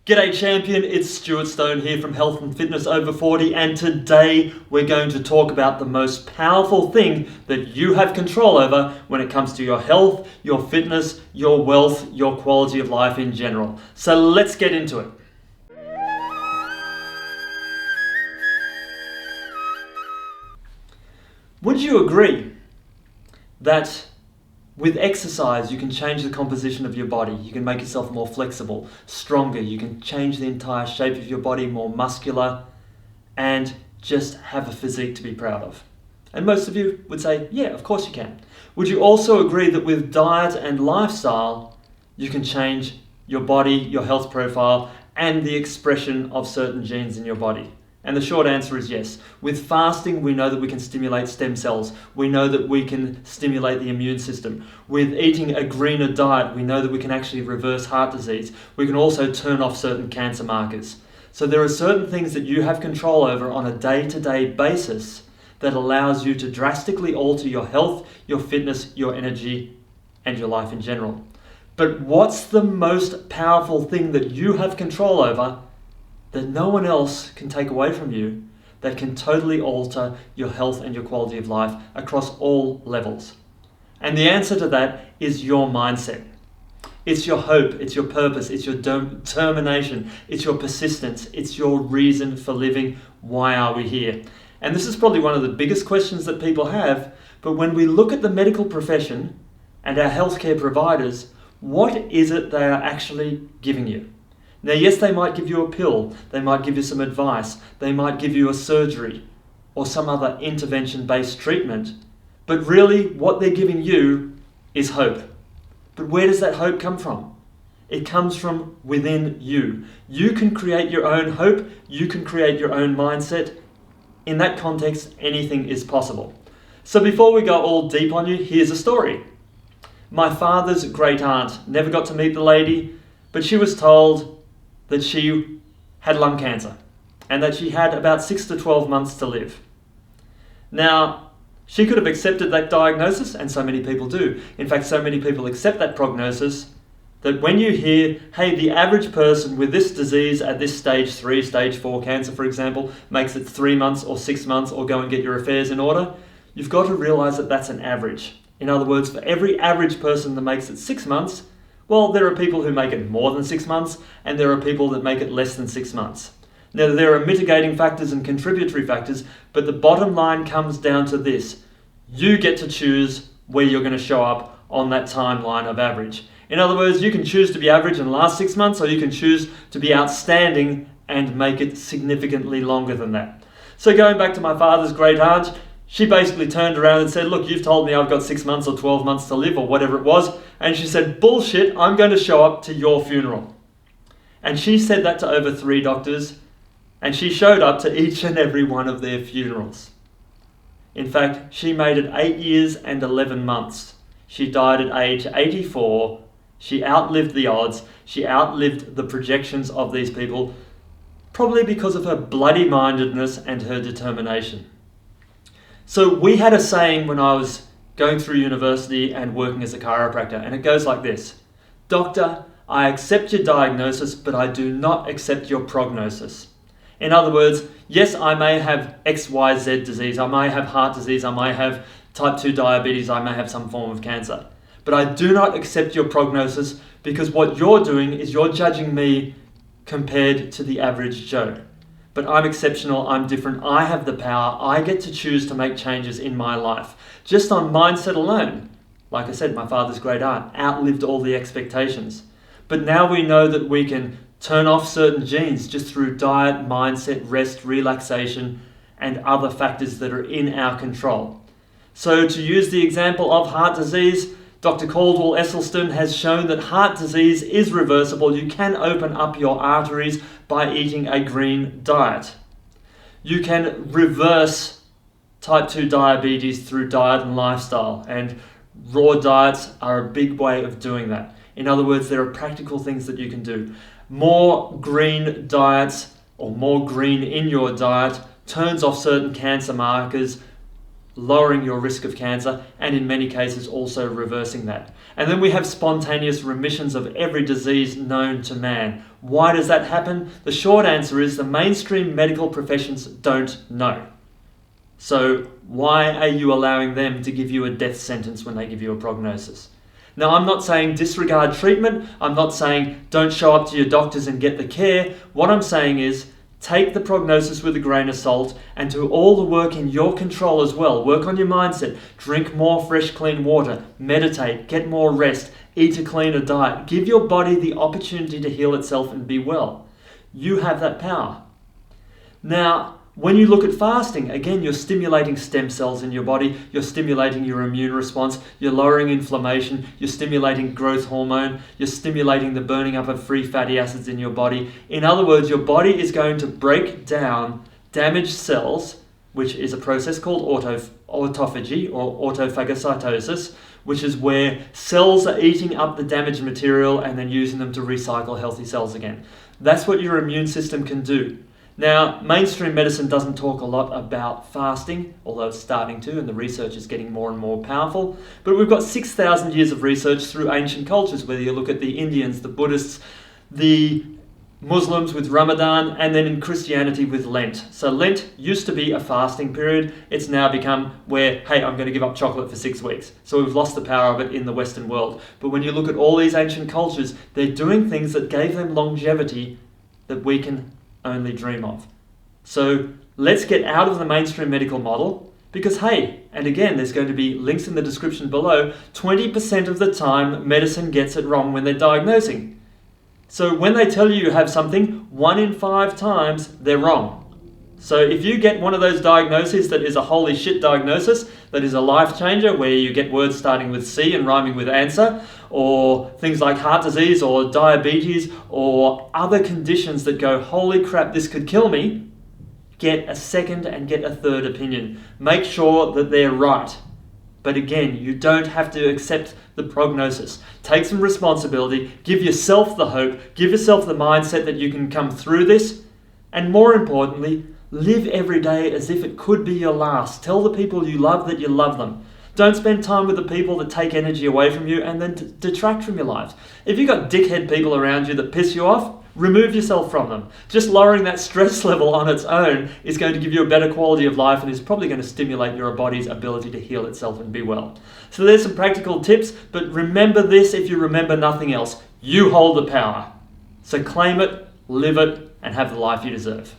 G'day champion, it's Stuart Stone here from Health and Fitness Over 40, and today we're going to talk about the most powerful thing that you have control over when it comes to your health, your fitness, your wealth, your quality of life in general. So let's get into it. Would you agree that with exercise, you can change the composition of your body? You can make yourself more flexible, stronger. You can change the entire shape of your body, more muscular, and just have a physique to be proud of. And most of you would say, yeah, of course you can. Would you also agree that with diet and lifestyle, you can change your body, your health profile, and the expression of certain genes in your body? And the short answer is yes. With fasting, we know that we can stimulate stem cells. We know that we can stimulate the immune system. With eating a greener diet, we know that we can actually reverse heart disease. We can also turn off certain cancer markers. So there are certain things that you have control over on a day-to-day basis that allows you to drastically alter your health, your fitness, your energy, and your life in general. But what's the most powerful thing that you have control over that no one else can take away from you, that can totally alter your health and your quality of life across all levels? And the answer to that is your mindset. It's your hope, it's your purpose, it's your determination, it's your persistence, it's your reason for living. Why are we here? And this is probably one of the biggest questions that people have, but when we look at the medical profession and our healthcare providers, what is it they are actually giving you? Now, yes, they might give you a pill, they might give you some advice, they might give you a surgery or some other intervention-based treatment, but really what they're giving you is hope. But where does that hope come from? It comes from within you. You can create your own hope, you can create your own mindset. In that context, anything is possible. So before we go all deep on you, here's a story. My father's great aunt never got to meet the lady, but she was told that she had lung cancer and that she had about 6 to 12 months to live. Now, she could have accepted that diagnosis, and so many people do. In fact, so many people accept that prognosis that when you hear, hey, the average person with this disease at this stage 3, stage 4 cancer, for example, makes it 3 months or 6 months, or go and get your affairs in order, you've got to realize that that's an average. In other words, for every average person that makes it 6 months, well, there are people who make it more than 6 months, and there are people that make it less than 6 months. Now, there are mitigating factors and contributory factors, but the bottom line comes down to this. You get to choose where you're going to show up on that timeline of average. In other words, you can choose to be average and last 6 months, or you can choose to be outstanding and make it significantly longer than that. So going back to my father's great aunt, she basically turned around and said, look, you've told me I've got 6 months or 12 months to live or whatever it was. And she said, bullshit, I'm going to show up to your funeral. And she said that to over 3 doctors, and she showed up to each and every one of their funerals. In fact, she made it 8 years and 11 months. She died at age 84. She outlived the odds. She outlived the projections of these people, probably because of her bloody mindedness and her determination. So we had a saying when I was going through university and working as a chiropractor, and it goes like this. Doctor, I accept your diagnosis, but I do not accept your prognosis. In other words, yes, I may have XYZ disease, I may have heart disease, I may have type 2 diabetes, I may have some form of cancer. But I do not accept your prognosis, because what you're doing is you're judging me compared to the average Joe. But I'm exceptional, I'm different, I have the power, I get to choose to make changes in my life. Just on mindset alone, like I said, my father's great aunt outlived all the expectations. But now we know that we can turn off certain genes just through diet, mindset, rest, relaxation, and other factors that are in our control. So to use the example of heart disease, Dr. Caldwell Esselstyn has shown that heart disease is reversible. You can open up your arteries by eating a green diet. You can reverse type 2 diabetes through diet and lifestyle, and raw diets are a big way of doing that. In other words, there are practical things that you can do. More green diets, or more green in your diet, turns off certain cancer markers, lowering your risk of cancer, and in many cases also reversing that. And then we have spontaneous remissions of every disease known to man. Why does that happen? The short answer is the mainstream medical professions don't know. So why are you allowing them to give you a death sentence when they give you a prognosis? Now, I'm not saying disregard treatment. I'm not saying don't show up to your doctors and get the care. What I'm saying is take the prognosis with a grain of salt and do all the work in your control as well. Work on your mindset. Drink more fresh, clean water. Meditate. Get more rest. Eat a cleaner diet. Give your body the opportunity to heal itself and be well. You have that power. Now, when you look at fasting, again, you're stimulating stem cells in your body, you're stimulating your immune response, you're lowering inflammation, you're stimulating growth hormone, you're stimulating the burning up of free fatty acids in your body. In other words, your body is going to break down damaged cells, which is a process called autophagy or autophagocytosis, which is where cells are eating up the damaged material and then using them to recycle healthy cells again. That's what your immune system can do. Now, mainstream medicine doesn't talk a lot about fasting, although it's starting to, and the research is getting more and more powerful. But we've got 6,000 years of research through ancient cultures, whether you look at the Indians, the Buddhists, the Muslims with Ramadan, and then in Christianity with Lent. So Lent used to be a fasting period. It's now become where, hey, I'm going to give up chocolate for 6 weeks. So we've lost the power of it in the Western world. But when you look at all these ancient cultures, they're doing things that gave them longevity that we can only dream of. So let's get out of the mainstream medical model because, hey, and again, there's going to be links in the description below, 20% of the time medicine gets it wrong when they're diagnosing. So when they tell you you have something, 1 in 5 times they're wrong. So if you get one of those diagnoses that is a holy shit diagnosis, that is a life changer, where you get words starting with C and rhyming with answer, or things like heart disease or diabetes or other conditions that go, holy crap, this could kill me, get a second and get a third opinion. Make sure that they're right. But again, you don't have to accept the prognosis. Take some responsibility, give yourself the hope, give yourself the mindset that you can come through this, and more importantly, live every day as if it could be your last. Tell the people you love that you love them. Don't spend time with the people that take energy away from you and then detract from your life. If you've got dickhead people around you that piss you off, remove yourself from them. Just lowering that stress level on its own is going to give you a better quality of life and is probably going to stimulate your body's ability to heal itself and be well. So there's some practical tips, but remember this if you remember nothing else. You hold the power. So claim it, live it, and have the life you deserve.